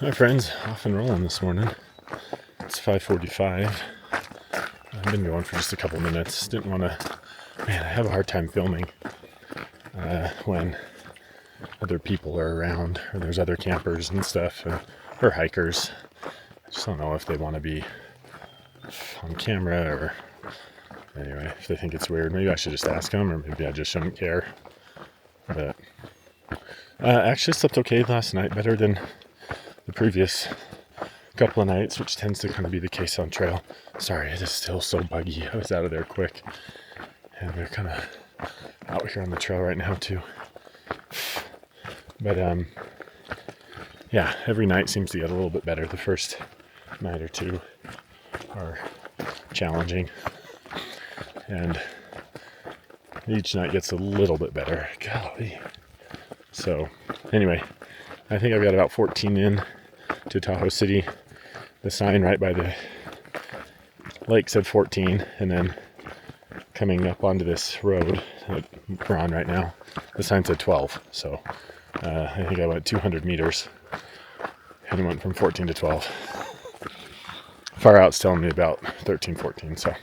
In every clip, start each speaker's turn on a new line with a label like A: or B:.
A: Hi friends, off and rolling this morning. It's 5:45. I've been going for just a couple minutes. Didn't want to, I have a hard time filming when other people are around or there's other campers and stuff or hikers. I just don't know if they want to be on camera or anyway, if they think it's weird. Maybe I should just ask them or maybe I just shouldn't care. But actually slept okay last night, better than the previous couple of nights, which tends to kind of be the case on trail. Sorry, it is still so buggy. I was out of there quick. And they're kind of out here on the trail right now too. But yeah, every night seems to get a little bit better. The first night or two are challenging. And each night gets a little bit better. Golly. So anyway, I think I've got about 14 in to Tahoe City. The sign right by the lake said 14, and then coming up onto this road that we're on right now, the sign said 12. So I think I went 200 meters and went from 14 to 12. Far out's telling me about 13, 14. So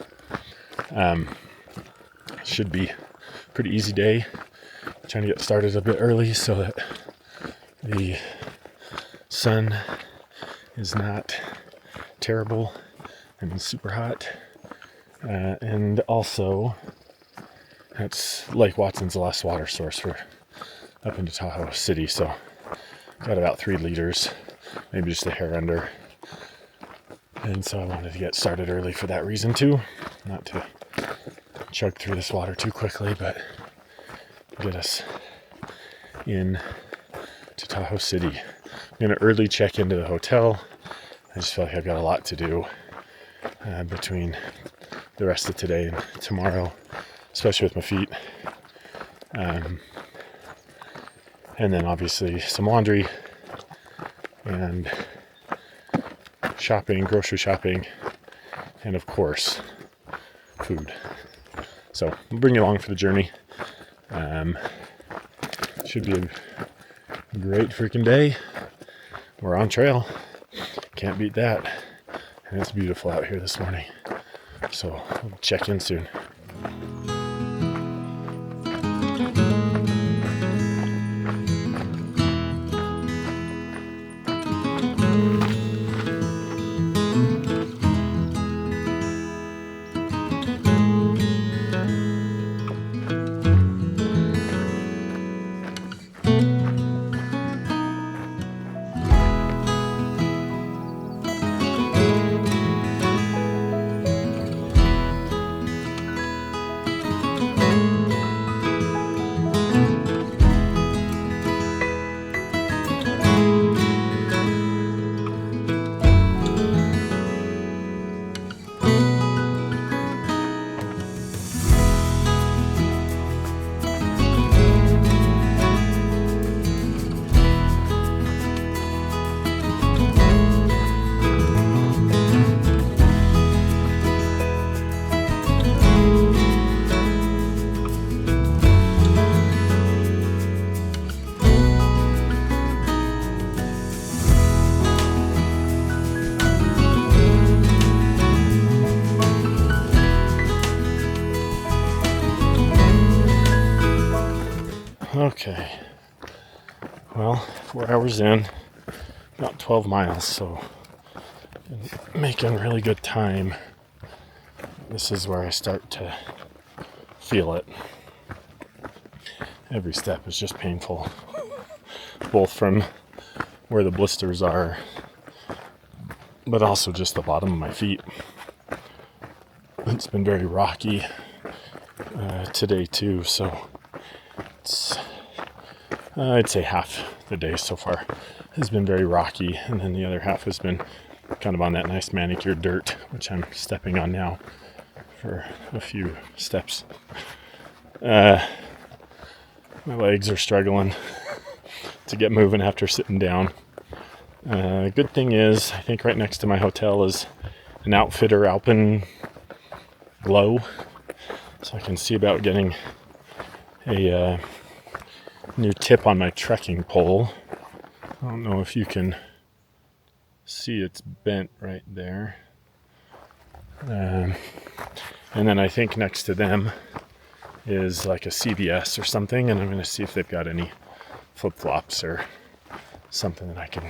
A: should be a pretty easy day. Trying to get started a bit early so that the sun is not terrible and super hot. And also, that's Lake Watson's the last water source for up into Tahoe City. So got about 3 liters, maybe just a hair under. And so I wanted to get started early for that reason too. Not to chug through this water too quickly, but get us in to Tahoe City. I'm going to early check into the hotel. I just feel like I've got a lot to do between the rest of today and tomorrow, especially with my feet. And then obviously some laundry and shopping, grocery shopping, and of course, food. So we'll bring you along for the journey. Should be a great freaking day. We're on trail. Can't beat that. And it's beautiful out here this morning. So we'll check in soon. Okay, well, 4 hours in, about 12 miles, so making really good time. This is where I start to feel it. Every step is just painful, both from where the blisters are, but also just the bottom of my feet. It's been very rocky today too, so it's I'd say half the day so far has been very rocky, and then the other half has been kind of on that nice manicured dirt, which I'm stepping on now for a few steps. My legs are struggling to get moving after sitting down. Good thing is, I think right next to my hotel is an Outfitter Alpen Glow, so I can see about getting a new tip on my trekking pole. I don't know if you can See, it's bent right there. And then I think next to them is like a CVS or something, and I'm going to see if they've got any flip-flops or something that I can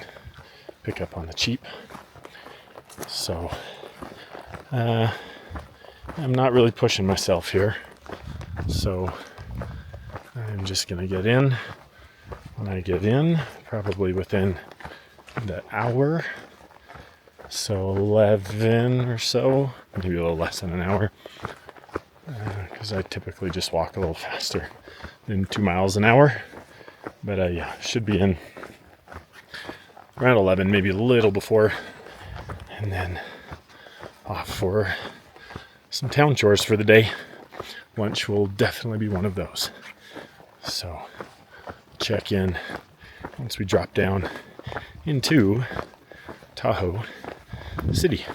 A: pick up on the cheap. So I'm not really pushing myself here, so I'm just going to get in. When I get in, probably within the hour, so 11 or so, maybe a little less than an hour, because I typically just walk a little faster than 2 miles an hour. But I should be in around 11, maybe a little before, and then off for some town chores for the day. Lunch will definitely be one of those. So check in once we drop down into Tahoe City.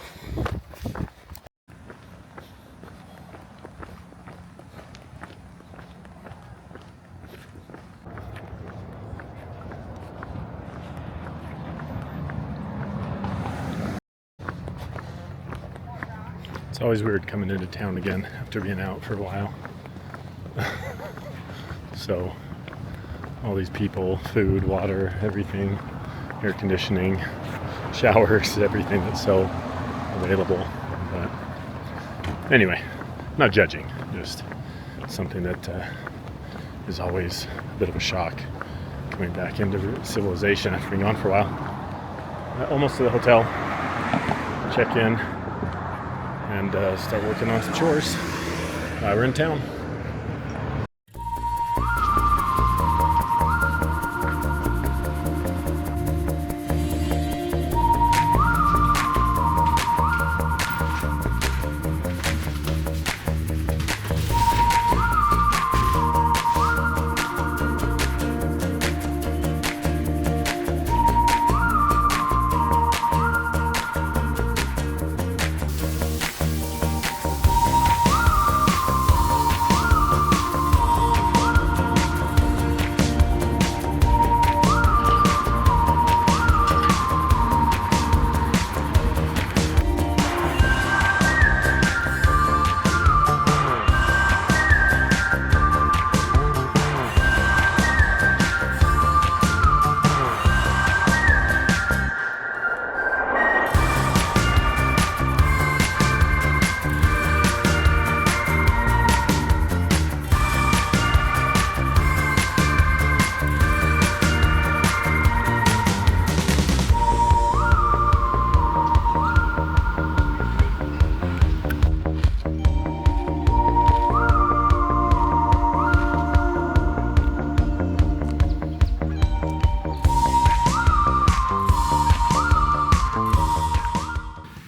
A: It's always weird coming into town again after being out for a while. So all these people, food, water, everything, air conditioning, showers, everything that's so available. But anyway, not judging, just something that is always a bit of a shock coming back into civilization after being gone for a while. Almost to the hotel. Check in and start working on some chores. We're in town.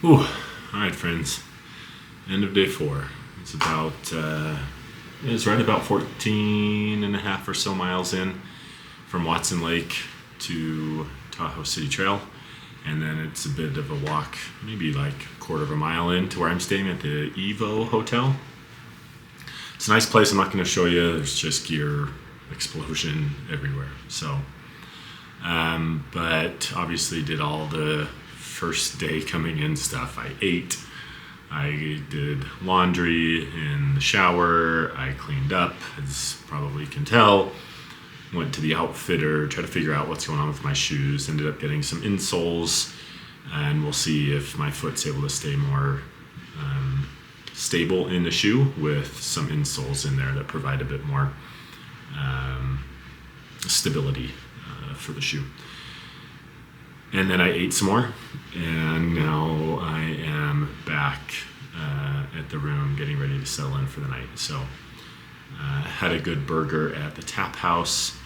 A: Ooh, all right, friends. End of day 4. It's about, it's right about 14 and a half or so miles in from Watson Lake to Tahoe City Trail. And then it's a bit of a walk, maybe like a quarter of a mile in to where I'm staying at the Evo Hotel. It's a nice place. I'm not going to show you. There's just gear explosion everywhere. So, but obviously did all the first day coming in stuff. I ate, I did laundry in the shower, I cleaned up, as probably can tell, went to the outfitter, tried to figure out what's going on with my shoes, ended up getting some insoles, and we'll see if my foot's able to stay more stable in the shoe with some insoles in there that provide a bit more stability for the shoe. And then I ate some more, and now I am back at the room getting ready to settle in for the night. So had a good burger at the Tap House.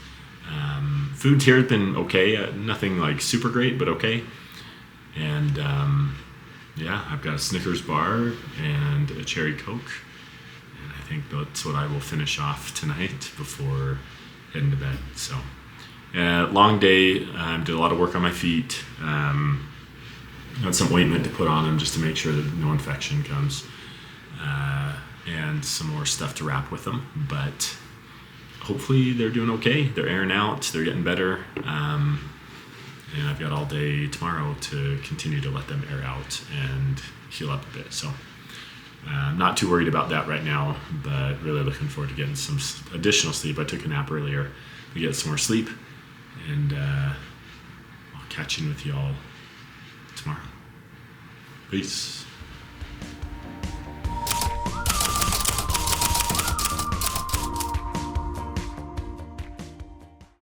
A: Food here has been okay, nothing like super great, but okay. And yeah, I've got a Snickers bar and a cherry Coke, and I think that's what I will finish off tonight before heading to bed. So long day, did a lot of work on my feet, had some ointment to put on them just to make sure that no infection comes, and some more stuff to wrap with them, but hopefully they're doing okay. They're airing out, they're getting better, and I've got all day tomorrow to continue to let them air out and heal up a bit. So I'm not too worried about that right now, but really looking forward to getting some additional sleep. I took a nap earlier to get some more sleep, and I'll catch in with y'all tomorrow. Peace.